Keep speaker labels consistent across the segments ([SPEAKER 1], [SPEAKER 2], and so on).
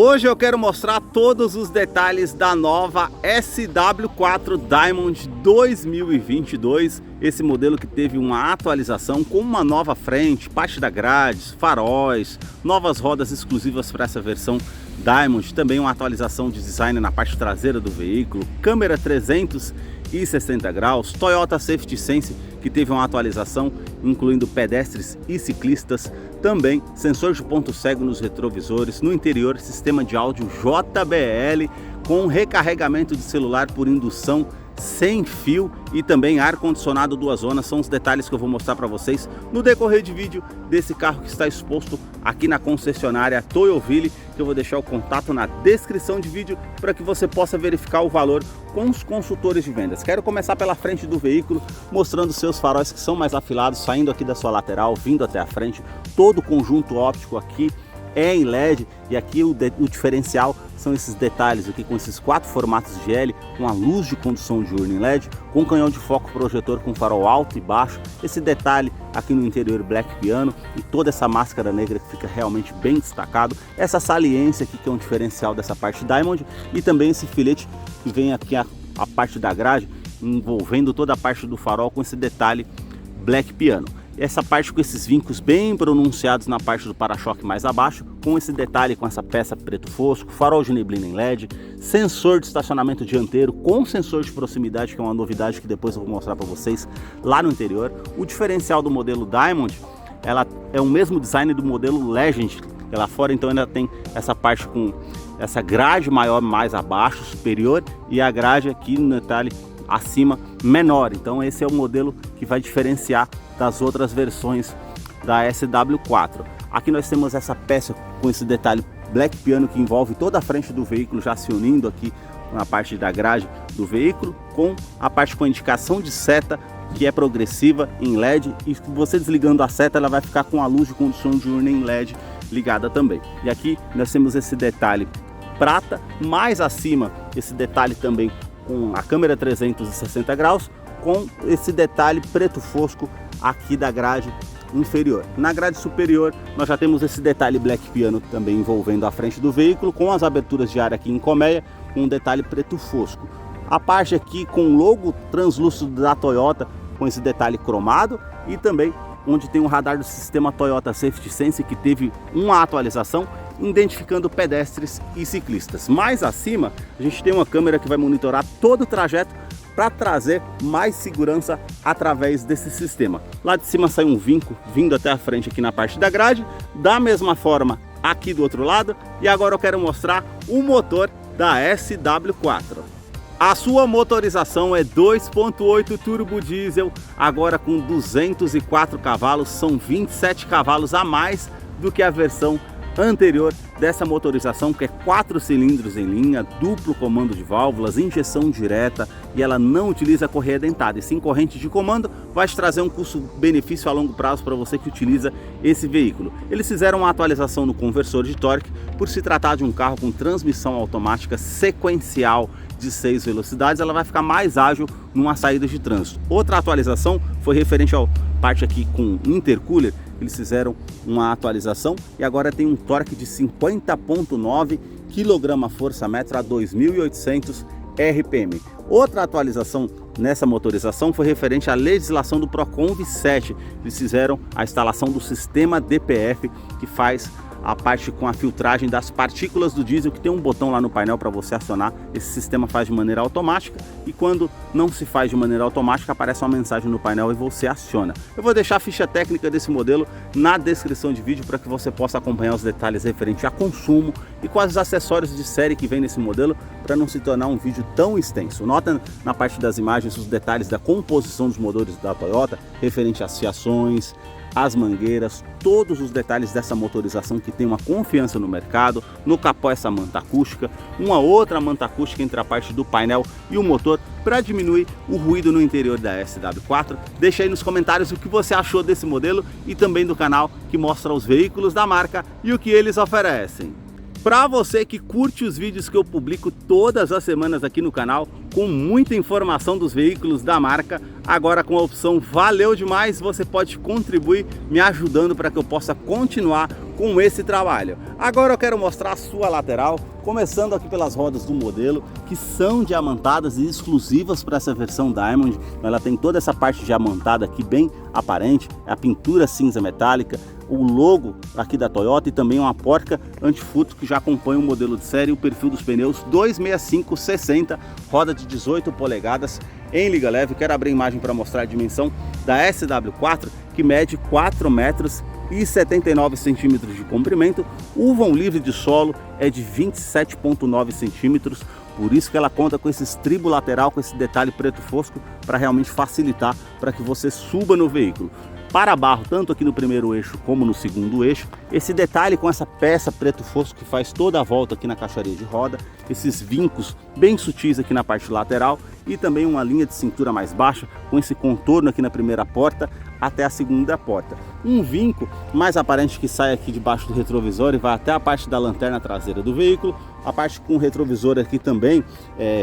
[SPEAKER 1] Hoje eu quero mostrar todos os detalhes da nova SW4 Diamond 2022. Esse modelo que teve uma atualização com uma nova frente, parte da grade, faróis, novas rodas exclusivas para essa versão Diamond. Também uma atualização de design na parte traseira do veículo, câmera 360 graus, Toyota Safety Sense que teve uma atualização incluindo pedestres e ciclistas, também sensor de ponto cego nos retrovisores, no interior sistema de áudio JBL com recarregamento de celular por indução sem fio e também ar-condicionado 2 zonas. São os detalhes que eu vou mostrar para vocês no decorrer de vídeo desse carro que está exposto aqui na concessionária Toyoville, que eu vou deixar o contato na descrição de vídeo para que você possa verificar o valor com os consultores de vendas. Quero começar pela frente do veículo, mostrando seus faróis que são mais afilados, saindo aqui da sua lateral, vindo até a frente. Todo o conjunto óptico aqui é em LED e aqui o diferencial são esses detalhes aqui com esses 4 formatos de L, com a luz de condução diurna em LED, com canhão de foco projetor com farol alto e baixo, esse detalhe aqui no interior Black Piano e toda essa máscara negra que fica realmente bem destacado, essa saliência aqui que é um diferencial dessa parte Diamond e também esse filete que vem aqui a parte da grade envolvendo toda a parte do farol com esse detalhe Black Piano. Essa parte com esses vincos bem pronunciados na parte do para-choque mais abaixo, com esse detalhe com essa peça preto fosco, farol de neblina em LED, sensor de estacionamento dianteiro com sensor de proximidade, que é uma novidade que depois eu vou mostrar para vocês lá no interior. O diferencial do modelo Diamond, ela é o mesmo design do modelo Legend, lá fora então ainda tem essa parte com essa grade maior mais abaixo, superior, e a grade aqui no detalhe acima menor. Então esse é o modelo que vai diferenciar das outras versões da SW4. Aqui nós temos essa peça com esse detalhe Black Piano que envolve toda a frente do veículo, já se unindo aqui na parte da grade do veículo, com a parte com a indicação de seta que é progressiva em LED, e você desligando a seta ela vai ficar com a luz de condução diurna em LED ligada também. E aqui nós temos esse detalhe prata, mais acima esse detalhe também com a câmera 360 graus, com esse detalhe preto fosco aqui da grade inferior. Na grade superior nós já temos esse detalhe Black Piano também envolvendo a frente do veículo, com as aberturas de ar aqui em colmeia, com um detalhe preto fosco. A parte aqui com logo translúcido da Toyota, com esse detalhe cromado, e também onde tem um radar do sistema Toyota Safety Sense que teve uma atualização identificando pedestres e ciclistas. Mais acima a gente tem uma câmera que vai monitorar todo o trajeto para trazer mais segurança através desse sistema. Lá de cima sai um vinco vindo até a frente aqui na parte da grade, da mesma forma aqui do outro lado. E agora eu quero mostrar o motor da SW4. A sua motorização é 2.8 turbo diesel, agora com 204 cavalos, são 27 cavalos a mais do que a versão anterior dessa motorização, que é 4 cilindros em linha, duplo comando de válvulas, injeção direta, e ela não utiliza correia dentada, e sim corrente de comando. Vai te trazer um custo-benefício a longo prazo para você que utiliza esse veículo. Eles fizeram uma atualização no conversor de torque, por se tratar de um carro com transmissão automática sequencial de 6 velocidades, ela vai ficar mais ágil numa saída de trânsito. Outra atualização foi referente à parte aqui com intercooler. Eles fizeram uma atualização e agora tem um torque de 50.9 kgfm a 2.800 RPM. Outra atualização nessa motorização foi referente à legislação do Proconv 7. Eles fizeram a instalação do sistema DPF, que faz a parte com a filtragem das partículas do diesel, que tem um botão lá no painel para você acionar. Esse sistema faz de maneira automática, e quando não se faz de maneira automática aparece uma mensagem no painel e você aciona. Eu vou deixar a ficha técnica desse modelo na descrição de vídeo para que você possa acompanhar os detalhes referentes a consumo e quais os acessórios de série que vem nesse modelo, para não se tornar um vídeo tão extenso. Nota na parte das imagens os detalhes da composição dos motores da Toyota, referente às fiações, as mangueiras, todos os detalhes dessa motorização que tem uma confiança no mercado. No capô essa manta acústica, uma outra manta acústica entre a parte do painel e o motor para diminuir o ruído no interior da SW4. Deixa aí nos comentários o que você achou desse modelo e também do canal que mostra os veículos da marca e o que eles oferecem. Para você que curte os vídeos que eu publico todas as semanas aqui no canal, com muita informação dos veículos da marca, agora com a opção valeu demais, você pode contribuir me ajudando para que eu possa continuar com esse trabalho. Agora eu quero mostrar a sua lateral, começando aqui pelas rodas do modelo, que são diamantadas e exclusivas para essa versão Diamond. Ela tem toda essa parte diamantada aqui bem aparente, a pintura cinza metálica, o logo aqui da Toyota e também uma porca anti-furto que já acompanha o modelo de série e o perfil dos pneus 265/60, roda de 18 polegadas em liga leve. Quero abrir a imagem para mostrar a dimensão da SW4, que mede 4 metros e 79 centímetros de comprimento. O vão livre de solo é de 27,9 centímetros, por isso que ela conta com esse estribo lateral, com esse detalhe preto fosco, para realmente facilitar para que você suba no veículo. Para barro, tanto aqui no primeiro eixo como no segundo eixo, esse detalhe com essa peça preto fosco que faz toda a volta aqui na caixaria de roda, esses vincos bem sutis aqui na parte lateral e também uma linha de cintura mais baixa com esse contorno aqui na primeira porta até a segunda porta. Um vinco mais aparente que sai aqui debaixo do retrovisor e vai até a parte da lanterna traseira do veículo, a parte com o retrovisor aqui também,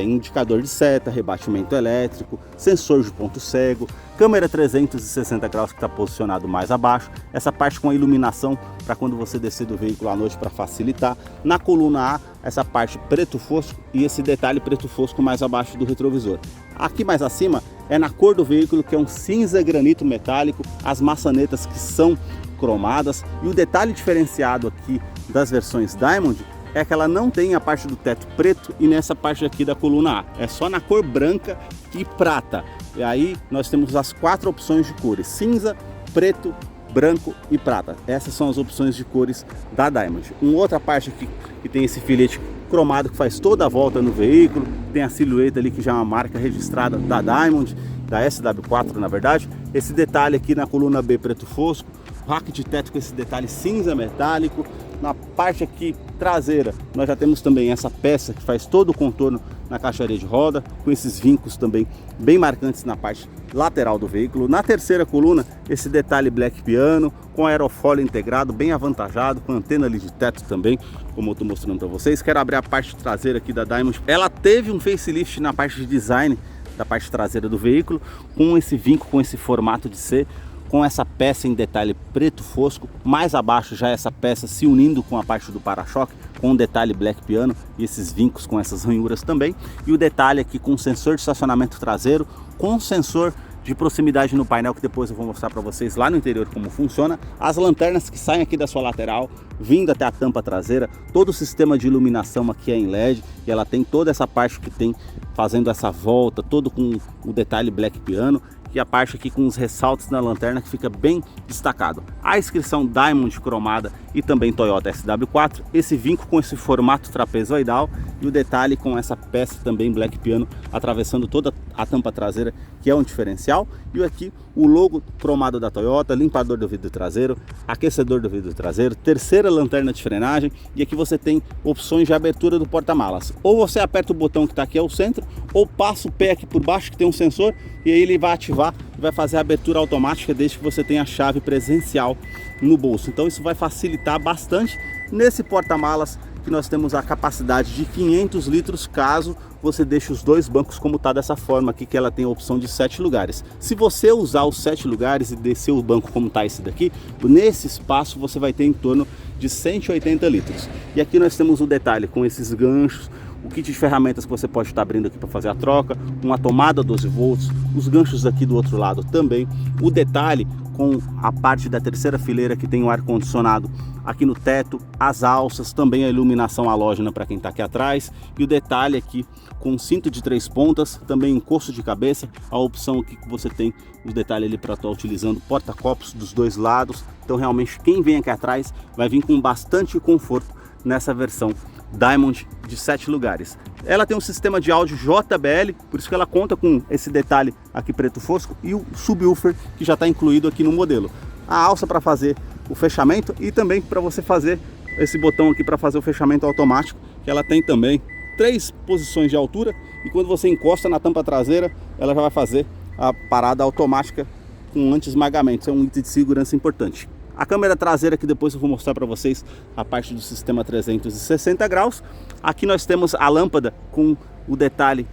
[SPEAKER 1] indicador de seta, rebatimento elétrico, sensor de ponto cego, câmera 360 graus que está posicionado mais abaixo, essa parte com a iluminação para quando você descer do veículo à noite para facilitar. Na coluna A, essa parte preto fosco e esse detalhe preto fosco mais abaixo do retrovisor. Aqui mais acima é na cor do veículo, que é um cinza granito metálico, as maçanetas que são cromadas, e o detalhe diferenciado aqui das versões Diamond é que ela não tem a parte do teto preto e nessa parte aqui da coluna A, é só na cor branca e prata. E aí nós temos as 4 opções de cores: cinza, preto, branco e prata. Essas são as opções de cores da Diamond. Uma outra parte aqui que tem esse filete cromado que faz toda a volta no veículo, tem a silhueta ali que já é uma marca registrada da Diamond, da SW4 na verdade. Esse detalhe aqui na coluna B preto fosco, rack de teto com esse detalhe cinza metálico. Na parte aqui traseira nós já temos também essa peça que faz todo o contorno na caixaria de roda, com esses vincos também bem marcantes na parte lateral do veículo. Na terceira coluna, esse detalhe black piano com aerofólio integrado, bem avantajado, com antena ali de teto também, como eu estou mostrando para vocês. Quero abrir a parte traseira aqui da Diamond. Ela teve um facelift na parte de design da parte traseira do veículo, com esse vinco, com esse formato de C, com essa peça em detalhe preto fosco. Mais abaixo já essa peça se unindo com a parte do para-choque, com o detalhe black piano e esses vincos com essas ranhuras também. E o detalhe aqui com sensor de estacionamento traseiro, com sensor de proximidade no painel, que depois eu vou mostrar para vocês lá no interior como funciona. As lanternas que saem aqui da sua lateral, vindo até a tampa traseira, todo o sistema de iluminação aqui é em LED, e ela tem toda essa parte que tem fazendo essa volta, todo com o detalhe black piano, e a parte aqui com os ressaltos na lanterna que fica bem destacado. A inscrição Diamond cromada e também Toyota SW4, esse vinco com esse formato trapezoidal e o detalhe com essa peça também black piano atravessando toda a tampa traseira, que é um diferencial. E aqui o logo cromado da Toyota, limpador do vidro traseiro, aquecedor do vidro traseiro, terceira lanterna de frenagem, e aqui você tem opções de abertura do porta-malas. Ou você aperta o botão que está aqui ao centro, ou passa o pé aqui por baixo que tem um sensor, e aí ele vai ativar e vai fazer a abertura automática desde que você tenha a chave presencial no bolso. Então isso vai facilitar bastante. Nesse porta-malas que nós temos a capacidade de 500 litros, caso você deixe os dois bancos como está dessa forma aqui, que ela tem a opção de 7 lugares. Se você usar os 7 lugares e descer o banco como está esse daqui, nesse espaço você vai ter em torno de 180 litros. E aqui nós temos o detalhe com esses ganchos, o kit de ferramentas que você pode estar abrindo aqui para fazer a troca, uma tomada 12 volts, os ganchos aqui do outro lado também, o detalhe com a parte da terceira fileira que tem o ar-condicionado aqui no teto, as alças, também a iluminação halógena para quem está aqui atrás, e o detalhe aqui com cinto de 3 pontas, também encosto de cabeça, a opção aqui que você tem o detalhe ali para estar utilizando porta-copos dos dois lados. Então realmente quem vem aqui atrás vai vir com bastante conforto nessa versão Diamond de 7 lugares. Ela tem um sistema de áudio JBL, por isso que ela conta com esse detalhe aqui preto fosco e o subwoofer que já está incluído aqui no modelo. A alça para fazer o fechamento e também para você fazer esse botão aqui para fazer o fechamento automático, que ela tem também 3 posições de altura, e quando você encosta na tampa traseira ela já vai fazer a parada automática com anti-esmagamento. Isso é um item de segurança importante. A câmera traseira, que depois eu vou mostrar para vocês a parte do sistema 360 graus. Aqui nós temos a lâmpada com o detalhe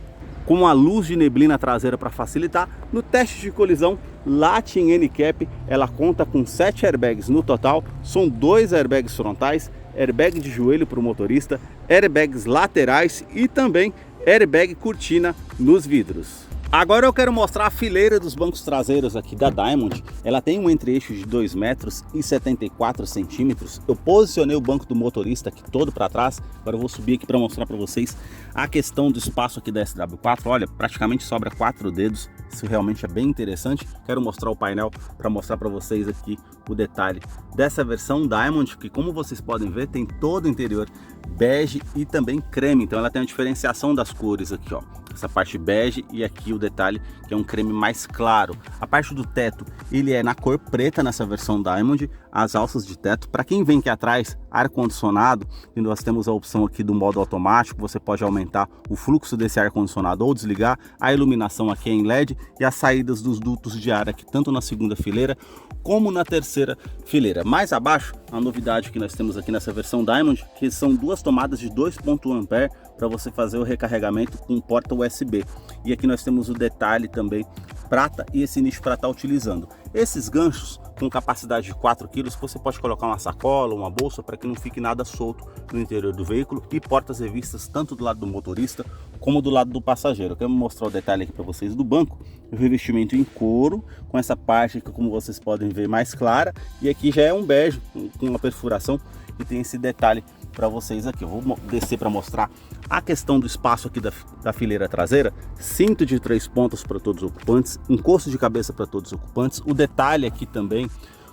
[SPEAKER 1] com a luz de neblina traseira para facilitar. No teste de colisão, Latin NCAP, ela conta com 7 airbags no total, são 2 airbags frontais, airbag de joelho para o motorista, airbags laterais e também airbag cortina nos vidros. Agora eu quero mostrar a fileira dos bancos traseiros aqui da Diamond. Ela tem um entre-eixo de 2 metros e 74 centímetros. Eu posicionei o banco do motorista aqui todo para trás. Agora eu vou subir aqui para mostrar para vocês a questão do espaço aqui da SW4. Olha, praticamente sobra 4 dedos. Isso realmente é bem interessante. Quero mostrar o painel para mostrar para vocês aqui o detalhe dessa versão Diamond, que como vocês podem ver tem todo o interior bege e também creme. Então ela tem a diferenciação das cores aqui, ó. Essa parte bege e aqui o detalhe que é um creme mais claro. A parte do teto, ele é na cor preta nessa versão Diamond. As alças de teto, para quem vem aqui atrás, ar-condicionado, e nós temos a opção aqui do modo automático. Você pode aumentar o fluxo desse ar-condicionado ou desligar. A iluminação aqui é em LED e as saídas dos dutos de ar aqui, tanto na segunda fileira como na terceira fileira. Mais abaixo, a novidade que nós temos aqui nessa versão Diamond, que são 2 tomadas de 2.1 ampere para você fazer o recarregamento com porta USB. E aqui nós temos o detalhe também prata e esse nicho para estar utilizando. Esses ganchos com capacidade de 4 kg, você pode colocar uma sacola, uma bolsa, para que não fique nada solto no interior do veículo, e portas revistas tanto do lado do motorista como do lado do passageiro. Eu quero mostrar o detalhe aqui para vocês do banco, o revestimento em couro, com essa parte que, como vocês podem ver, mais clara, e aqui já é um bege com uma perfuração e tem esse detalhe para vocês aqui. Eu vou descer para mostrar a questão do espaço aqui da fileira traseira. Cinto de 3 pontas para todos os ocupantes, encosto de cabeça para todos os ocupantes, o detalhe aqui também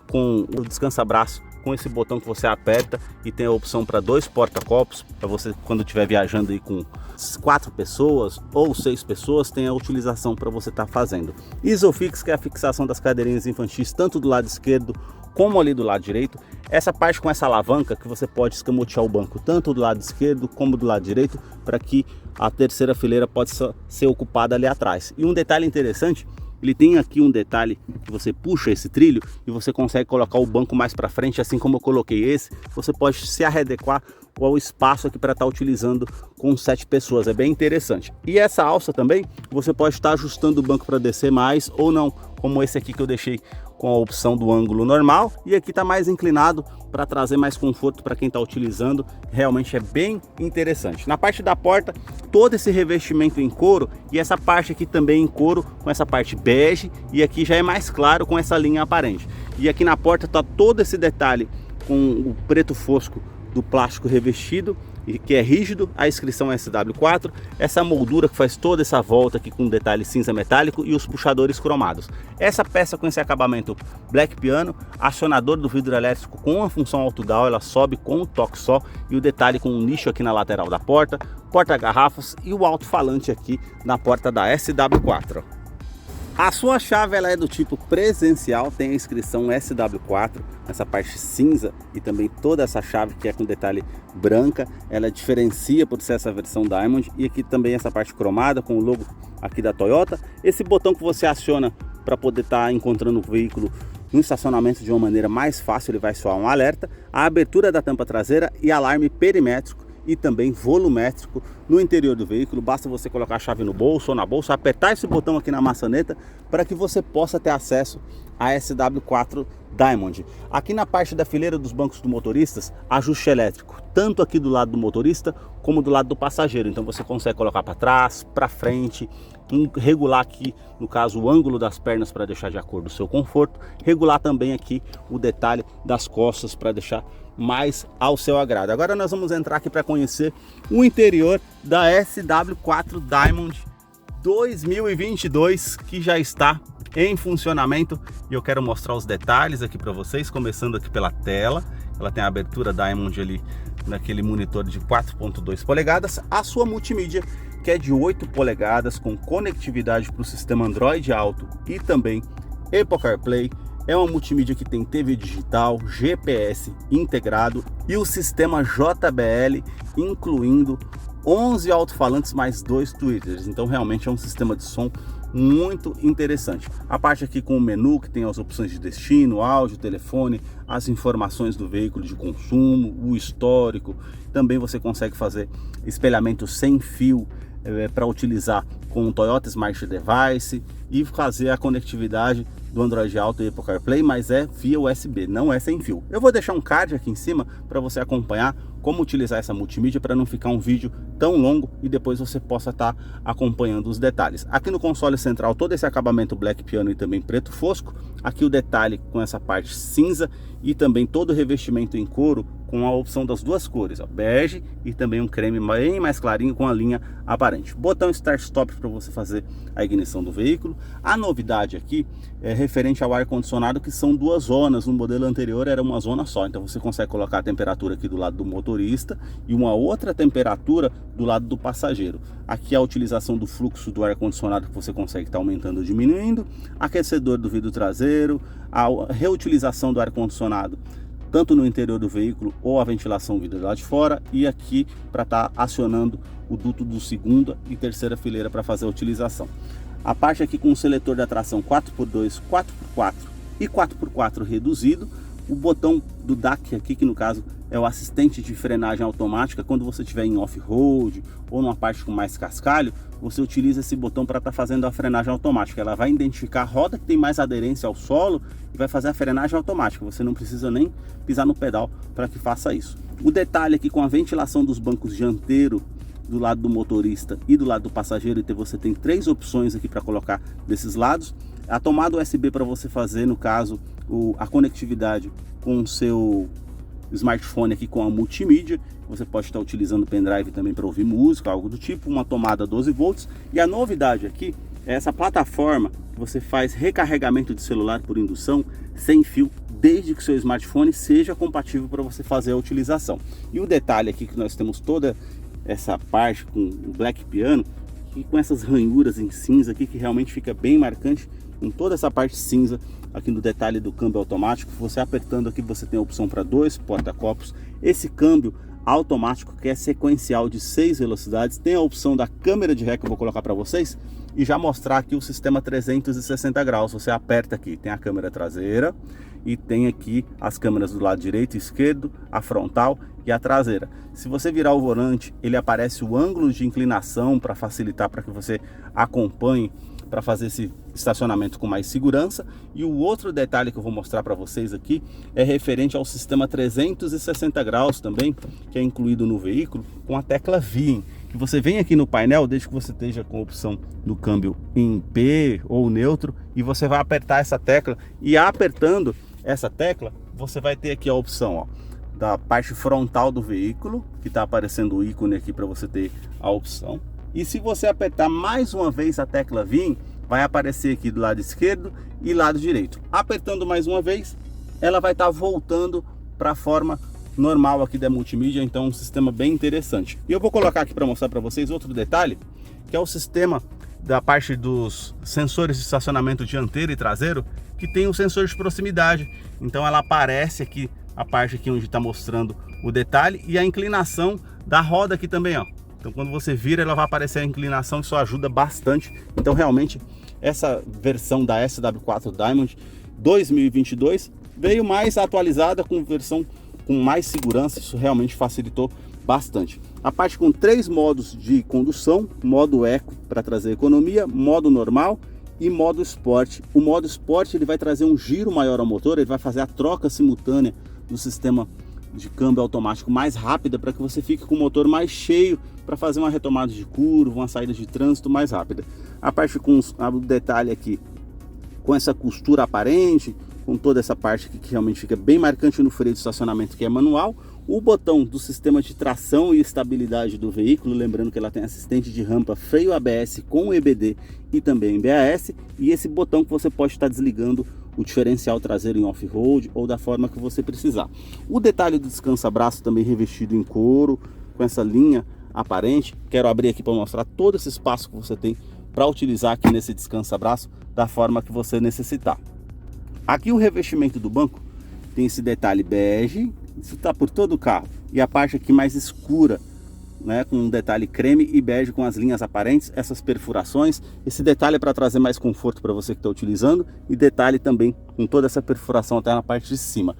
[SPEAKER 1] com o descansa-braço, com esse botão que você aperta, e tem a opção para 2 porta-copos, para você quando estiver viajando aí com 4 pessoas ou 6 pessoas, tem a utilização para você estar fazendo. Isofix, que é a fixação das cadeirinhas infantis, tanto do lado esquerdo como ali do lado direito. Essa parte com essa alavanca que você pode escamotear o banco tanto do lado esquerdo como do lado direito, para que a terceira fileira possa ser ocupada ali atrás. E um detalhe interessante, ele tem aqui um detalhe que você puxa esse trilho e você consegue colocar o banco mais para frente, assim como eu coloquei esse. Você pode se adequar ao espaço aqui para estar utilizando com 7 pessoas, é bem interessante. E essa alça também, você pode estar ajustando o banco para descer mais ou não, como esse aqui que eu deixei com a opção do ângulo normal, e aqui está mais inclinado para trazer mais conforto para quem está utilizando. Realmente é bem interessante. Na parte da porta, todo esse revestimento em couro, e essa parte aqui também em couro, com essa parte bege, e aqui já é mais claro com essa linha aparente. E aqui na porta está todo esse detalhe com o preto fosco do plástico revestido, e que é rígido, a inscrição SW4, essa moldura que faz toda essa volta aqui com detalhe cinza metálico e os puxadores cromados. Essa peça com esse acabamento Black Piano, acionador do vidro elétrico com a função auto-down, ela sobe com um toque só, e o detalhe com um nicho aqui na lateral da porta, porta-garrafas e o alto-falante aqui na porta da SW4. A sua chave ela é do tipo presencial, tem a inscrição SW4, essa parte cinza, e também toda essa chave que é com detalhe branca, ela diferencia por ser essa versão Diamond. E aqui também essa parte cromada com o logo aqui da Toyota. Esse botão que você aciona para poder estar encontrando o veículo no estacionamento de uma maneira mais fácil, ele vai soar um alerta, a abertura da tampa traseira e alarme perimétrico e também volumétrico no interior do veículo. Basta você colocar a chave no bolso ou na bolsa, apertar esse botão aqui na maçaneta para que você possa ter acesso a SW4 Diamond. Aqui na parte da fileira dos bancos do motoristas, ajuste elétrico, tanto aqui do lado do motorista como do lado do passageiro. Então você consegue colocar para trás, para frente, regular aqui, no caso, o ângulo das pernas para deixar de acordo com o seu conforto, regular também aqui o detalhe das costas para deixar mais ao seu agrado. Agora nós vamos entrar aqui para conhecer o interior da SW4 Diamond 2022, que já está em funcionamento, e eu quero mostrar os detalhes aqui para vocês, começando aqui pela tela. Ela tem a abertura Diamond ali naquele monitor de 4.2 polegadas, a sua multimídia que é de 8 polegadas com conectividade para o sistema Android Auto e também Apple CarPlay. É uma multimídia que tem TV digital, GPS integrado e o sistema JBL, incluindo 11 alto-falantes mais 2 tweeters. Então realmente é um sistema de som muito interessante. A parte aqui com o menu, que tem as opções de destino, áudio, telefone, as informações do veículo de consumo, o histórico. Também você consegue fazer espelhamento sem fio para utilizar com o Toyota Smart Device e fazer a conectividade do Android Auto e Apple CarPlay, mas é via USB, não é sem fio. Eu vou deixar um card aqui em cima para você acompanhar como utilizar essa multimídia para não ficar um vídeo tão longo e depois você possa estar acompanhando os detalhes. Aqui no console central todo esse acabamento Black Piano e também preto fosco, aqui o detalhe com essa parte cinza e também todo o revestimento em couro com a opção das duas cores, ó, bege e também um creme bem mais clarinho com a linha aparente. Botão Start Stop para você fazer a ignição do veículo. A novidade aqui é referente ao ar-condicionado, que são duas zonas. No modelo anterior era uma zona só, então você consegue colocar a temperatura aqui do lado do motorista e uma outra temperatura do lado do passageiro. Aqui a utilização do fluxo do ar-condicionado que você consegue estar aumentando ou diminuindo, aquecedor do vidro traseiro, a reutilização do ar-condicionado tanto no interior do veículo ou a ventilação vinda lá de fora, e aqui para estar acionando o duto do segunda e terceira fileira para fazer a utilização. A parte aqui com o seletor de atração 4x2, 4x4 e 4x4 reduzido, o botão do DAC aqui, que no caso é o assistente de frenagem automática. Quando você estiver em off-road ou numa parte com mais cascalho, você utiliza esse botão para estar fazendo a frenagem automática. Ela vai identificar a roda que tem mais aderência ao solo e vai fazer a frenagem automática. Você não precisa nem pisar no pedal para que faça isso. O detalhe aqui com a ventilação dos bancos dianteiro do lado do motorista e do lado do passageiro, então você tem três opções aqui para colocar desses lados. A tomada USB para você fazer, no caso, a conectividade com o seu smartphone aqui com a multimídia. Você pode estar utilizando o pendrive também para ouvir música, algo do tipo. Uma tomada 12 volts. E a novidade aqui é essa plataforma que você faz recarregamento de celular por indução sem fio, desde que seu smartphone seja compatível para você fazer a utilização. E o detalhe aqui que nós temos toda essa parte com o Black Piano e com essas ranhuras em cinza aqui, que realmente fica bem marcante com toda essa parte cinza aqui no detalhe do câmbio automático. Você apertando aqui, você tem a opção para 2 porta-copos, esse câmbio automático que é sequencial de 6 velocidades, tem a opção da câmera de ré que eu vou colocar para vocês e já mostrar aqui o sistema 360 graus. Você aperta aqui, tem a câmera traseira e tem aqui as câmeras do lado direito e esquerdo, a frontal e a traseira. Se você virar o volante, ele aparece o ângulo de inclinação para facilitar, para que você acompanhe para fazer esse estacionamento com mais segurança. E o outro detalhe que eu vou mostrar para vocês aqui é referente ao sistema 360 graus também, que é incluído no veículo com a tecla VIN, que você vem aqui no painel, desde que você esteja com a opção do câmbio em P ou neutro, e você vai apertar essa tecla, e apertando essa tecla você vai ter aqui a opção, ó, da parte frontal do veículo, que está aparecendo o ícone aqui para você ter a opção. E se você apertar mais uma vez a tecla VIN, vai aparecer aqui do lado esquerdo e lado direito. Apertando mais uma vez, ela vai estar voltando para a forma normal aqui da multimídia. Então um sistema bem interessante. E eu vou colocar aqui para mostrar para vocês outro detalhe, que é o sistema da parte dos sensores de estacionamento dianteiro e traseiro, que tem um sensor de proximidade. Então ela aparece aqui, a parte aqui onde está mostrando o detalhe, e a inclinação da roda aqui também, ó. Então quando você vira, ela vai aparecer a inclinação, isso ajuda bastante. Então realmente essa versão da SW4 Diamond 2022 veio mais atualizada, com versão com mais segurança. Isso realmente facilitou bastante. A parte com 3 modos de condução: modo Eco para trazer economia, modo normal e modo Sport. O modo Sport ele vai trazer um giro maior ao motor, ele vai fazer a troca simultânea do sistema de câmbio automático mais rápida, para que você fique com o motor mais cheio para fazer uma retomada de curva, uma saída de trânsito mais rápida. A parte com o detalhe aqui, com essa costura aparente, com toda essa parte aqui que realmente fica bem marcante no freio de estacionamento, que é manual. O botão do sistema de tração e estabilidade do veículo, lembrando que ela tem assistente de rampa, freio ABS com EBD e também BAS, e esse botão que você pode estar desligando o diferencial traseiro em off-road ou da forma que você precisar. O detalhe do descansa-braço também revestido em couro, com essa linha aparente. Quero abrir aqui para mostrar todo esse espaço que você tem para utilizar aqui nesse descansa-braço da forma que você necessitar. Aqui o revestimento do banco tem esse detalhe bege, isso está por todo o carro, e a parte aqui mais escura, né, com um detalhe creme e bege com as linhas aparentes, essas perfurações. Esse detalhe é para trazer mais conforto para você que está utilizando, e detalhe também com toda essa perfuração até na parte de cima.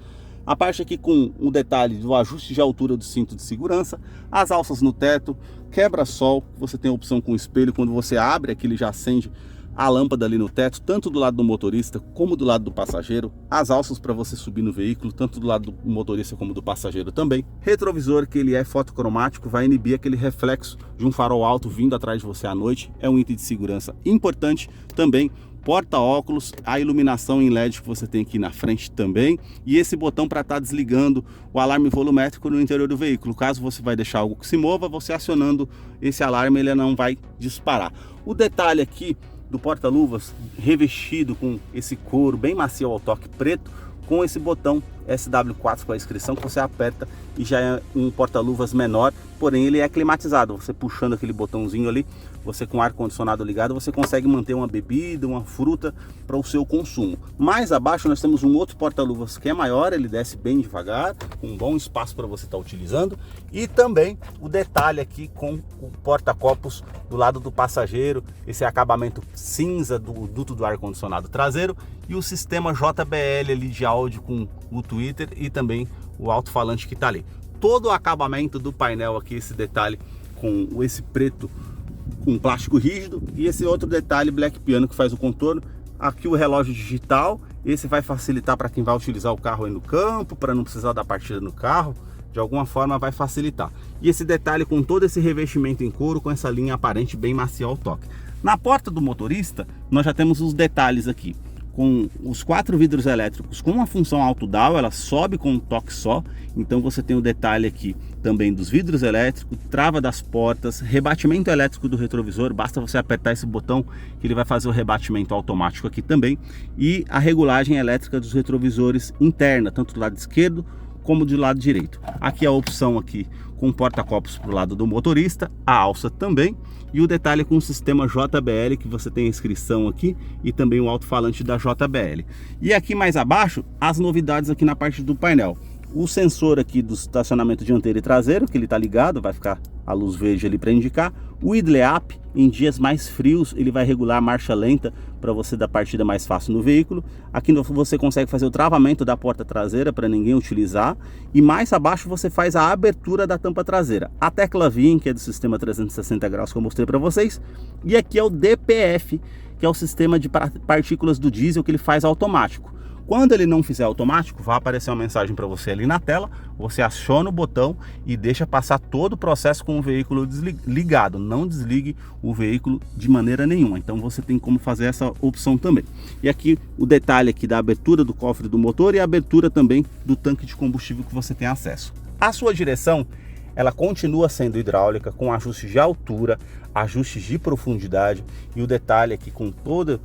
[SPEAKER 1] A parte aqui com o detalhe do ajuste de altura do cinto de segurança, as alças no teto, quebra-sol, você tem a opção com espelho, quando você abre aqui ele já acende a lâmpada ali no teto, tanto do lado do motorista como do lado do passageiro, as alças para você subir no veículo, tanto do lado do motorista como do passageiro também. Retrovisor, que ele é fotocromático, vai inibir aquele reflexo de um farol alto vindo atrás de você à noite, é um item de segurança importante também. Porta-óculos, a iluminação em LED que você tem aqui na frente também, e esse botão para estar desligando o alarme volumétrico no interior do veículo. Caso você vai deixar algo que se mova, você acionando esse alarme ele não vai disparar. O detalhe aqui do porta-luvas revestido com esse couro bem macio ao toque preto, com esse botão SW4 com a inscrição que você aperta e já é um porta-luvas menor, porém ele é climatizado. Você puxando aquele botãozinho ali, você com o ar-condicionado ligado, você consegue manter uma bebida, uma fruta para o seu consumo. Mais abaixo nós temos um outro porta-luvas que é maior, ele desce bem devagar, com um bom espaço para você estar utilizando, e também o detalhe aqui com o porta-copos do lado do passageiro, esse acabamento cinza do duto do ar-condicionado traseiro e o sistema JBL ali de áudio com o Twitter e também o alto-falante que está ali. Todo o acabamento do painel aqui, esse detalhe com esse preto com plástico rígido e esse outro detalhe black piano que faz o contorno. Aqui o relógio digital, esse vai facilitar para quem vai utilizar o carro aí no campo, para não precisar da partida no carro, de alguma forma vai facilitar. E esse detalhe com todo esse revestimento em couro, com essa linha aparente bem macia ao toque. Na porta do motorista, nós já temos os detalhes aqui, com os 4 vidros elétricos com a função auto down, ela sobe com um toque só. Então você tem o detalhe aqui também dos vidros elétricos, trava das portas, rebatimento elétrico do retrovisor, basta você apertar esse botão que ele vai fazer o rebatimento automático aqui também, e a regulagem elétrica dos retrovisores interna, tanto do lado esquerdo como do lado direito. Aqui a opção aqui com porta-copos para o lado do motorista, a alça também, e o detalhe com o sistema JBL, que você tem a inscrição aqui e também o alto-falante da JBL. E aqui mais abaixo, as novidades aqui na parte do painel. O sensor aqui do estacionamento dianteiro e traseiro, que ele está ligado, vai ficar a luz verde ali para indicar. O idle up, em dias mais frios, ele vai regular a marcha lenta para você dar partida mais fácil no veículo. Aqui você consegue fazer o travamento da porta traseira para ninguém utilizar. E mais abaixo você faz a abertura da tampa traseira. A tecla VIN, que é do sistema 360 graus que eu mostrei para vocês. E aqui é o DPF, que é o sistema de partículas do diesel que ele faz automático. Quando ele não fizer automático, vai aparecer uma mensagem para você ali na tela, você aciona o botão e deixa passar todo o processo com o veículo ligado. Não desligue o veículo de maneira nenhuma, então você tem como fazer essa opção também. E aqui o detalhe aqui da abertura do cofre do motor e a abertura também do tanque de combustível que você tem acesso. A sua direção, ela continua sendo hidráulica, com ajustes de altura, ajustes de profundidade, e o detalhe aqui com toda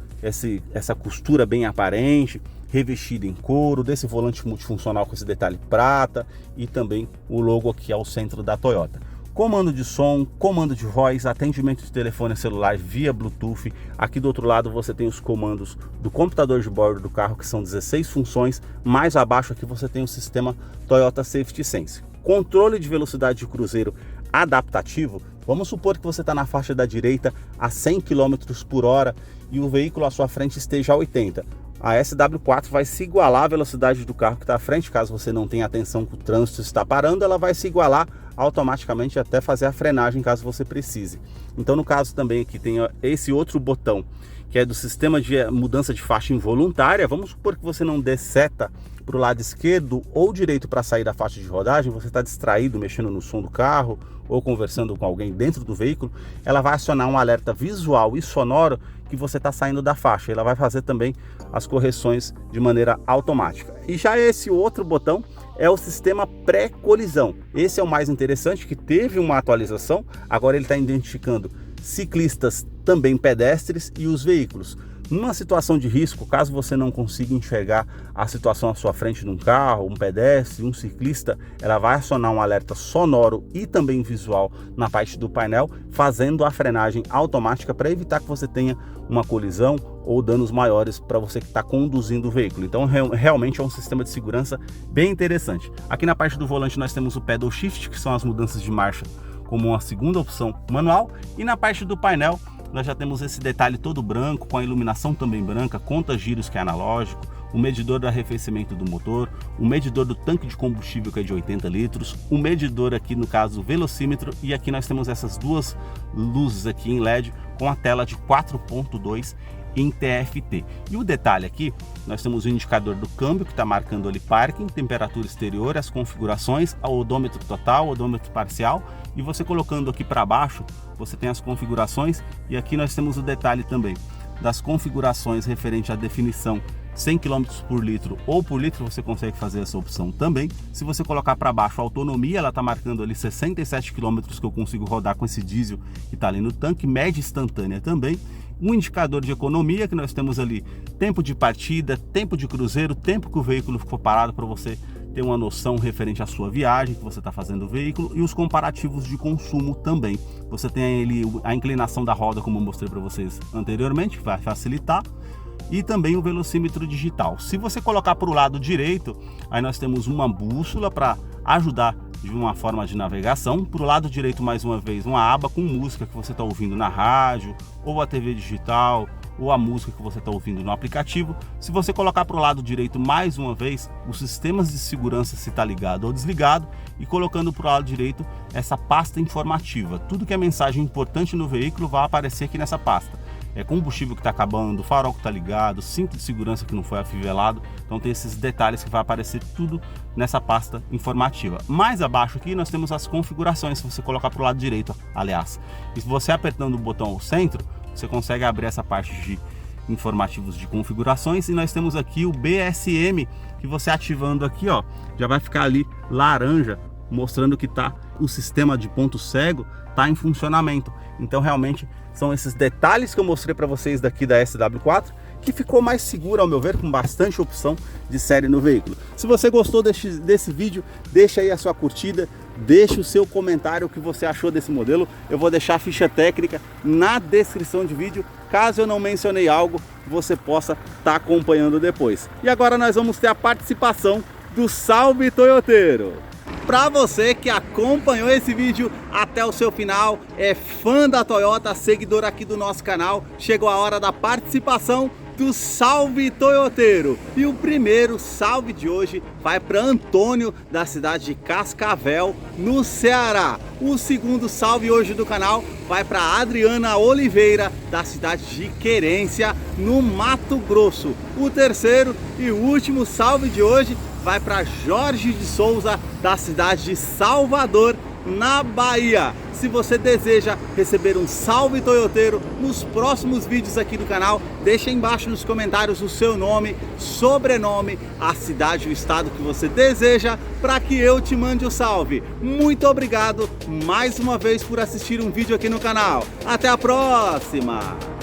[SPEAKER 1] essa costura bem aparente, revestido em couro, desse volante multifuncional com esse detalhe prata e também o logo aqui ao centro da Toyota. Comando de som, comando de voz, atendimento de telefone celular via Bluetooth. Aqui do outro lado você tem os comandos do computador de bordo do carro, que são 16 funções. Mais abaixo aqui você tem o sistema Toyota Safety Sense. Controle de velocidade de cruzeiro adaptativo. Vamos supor que você está na faixa da direita a 100 km por hora e o veículo à sua frente esteja a 80. A SW4 vai se igualar à velocidade do carro que está à frente. Caso você não tenha atenção que o trânsito está parando, ela vai se igualar automaticamente até fazer a frenagem caso você precise. Então no caso também aqui tem esse outro botão que é do sistema de mudança de faixa involuntária. Vamos supor que você não dê seta para o lado esquerdo ou direito para sair da faixa de rodagem, você está distraído mexendo no som do carro ou conversando com alguém dentro do veículo, ela vai acionar um alerta visual e sonoro que você está saindo da faixa. Ela vai fazer também as correções de maneira automática. E já esse outro botão é o sistema pré-colisão. Esse é o mais interessante, que teve uma atualização. Agora ele está identificando ciclistas, também pedestres e os veículos. Numa situação de risco, caso você não consiga enxergar a situação à sua frente de um carro, um pedestre, um ciclista, ela vai acionar um alerta sonoro e também visual na parte do painel, fazendo a frenagem automática para evitar que você tenha uma colisão ou danos maiores para você que está conduzindo o veículo. Então realmente é um sistema de segurança bem interessante. Aqui na parte do volante nós temos o pedal shift, que são as mudanças de marcha como uma segunda opção manual, e na parte do painel nós já temos esse detalhe todo branco, com a iluminação também branca, conta giros que é analógico, o medidor do arrefecimento do motor, o medidor do tanque de combustível, que é de 80 litros, o medidor aqui, no caso, o velocímetro, e aqui nós temos essas duas luzes aqui em LED com a tela de 4.2 em TFT. E o detalhe aqui, nós temos o indicador do câmbio que está marcando ali parking, temperatura exterior, as configurações, o odômetro total, o odômetro parcial, e você colocando aqui para baixo, você tem as configurações, e aqui nós temos o detalhe também das configurações referente à definição 100 km por litro ou por litro, você consegue fazer essa opção também. Se você colocar para baixo a autonomia, ela está marcando ali 67 km que eu consigo rodar com esse diesel que está ali no tanque, média instantânea também. Um indicador de economia que nós temos ali, tempo de partida, tempo de cruzeiro, tempo que o veículo ficou parado, para você ter uma noção referente à sua viagem que você está fazendo o veículo, e os comparativos de consumo também. Você tem ali a inclinação da roda, como eu mostrei para vocês anteriormente, que vai facilitar, e também o velocímetro digital. Se você colocar para o lado direito, aí nós temos uma bússola para ajudar de uma forma de navegação. Para o lado direito, mais uma vez, uma aba com música que você está ouvindo na rádio, ou a TV digital, ou a música que você está ouvindo no aplicativo. Se você colocar para o lado direito mais uma vez, os sistemas de segurança, se está ligado ou desligado, e colocando para o lado direito essa pasta informativa. Tudo que é mensagem importante no veículo vai aparecer aqui nessa pasta. É combustível que está acabando, farol que está ligado, cinto de segurança que não foi afivelado. Então tem esses detalhes que vai aparecer tudo nessa pasta informativa. Mais abaixo aqui nós temos as configurações, se você colocar para o lado direito, aliás. E se você apertando o botão ao centro, você consegue abrir essa parte de informativos de configurações, e nós temos aqui o BSM, que você ativando aqui, ó, já vai ficar ali laranja, mostrando que tá o sistema de ponto cego tá em funcionamento. Então realmente são esses detalhes que eu mostrei para vocês daqui da SW4, que ficou mais segura ao meu ver, com bastante opção de série no veículo. Se você gostou desse vídeo, deixa aí a sua curtida, deixa o seu comentário, o que você achou desse modelo. Eu vou deixar a ficha técnica na descrição de vídeo, caso eu não mencionei algo, você possa estar acompanhando depois. E agora nós vamos ter a participação do Salve Toyoteiro. Para você que acompanhou esse vídeo até o seu final, é fã da Toyota, seguidor aqui do nosso canal, chegou a hora da participação do Salve Toyoteiro. E o primeiro salve de hoje vai para Antônio, da cidade de Cascavel, no Ceará. O segundo salve hoje do canal vai para Adriana Oliveira, da cidade de Querência, no Mato Grosso. O terceiro e último salve de hoje vai para Jorge de Souza, da cidade de Salvador, na Bahia. Se você deseja receber um salve toyoteiro nos próximos vídeos aqui do canal, deixa aí embaixo nos comentários o seu nome, sobrenome, a cidade e o estado que você deseja, para que eu te mande o salve. Muito obrigado mais uma vez por assistir um vídeo aqui no canal. Até a próxima!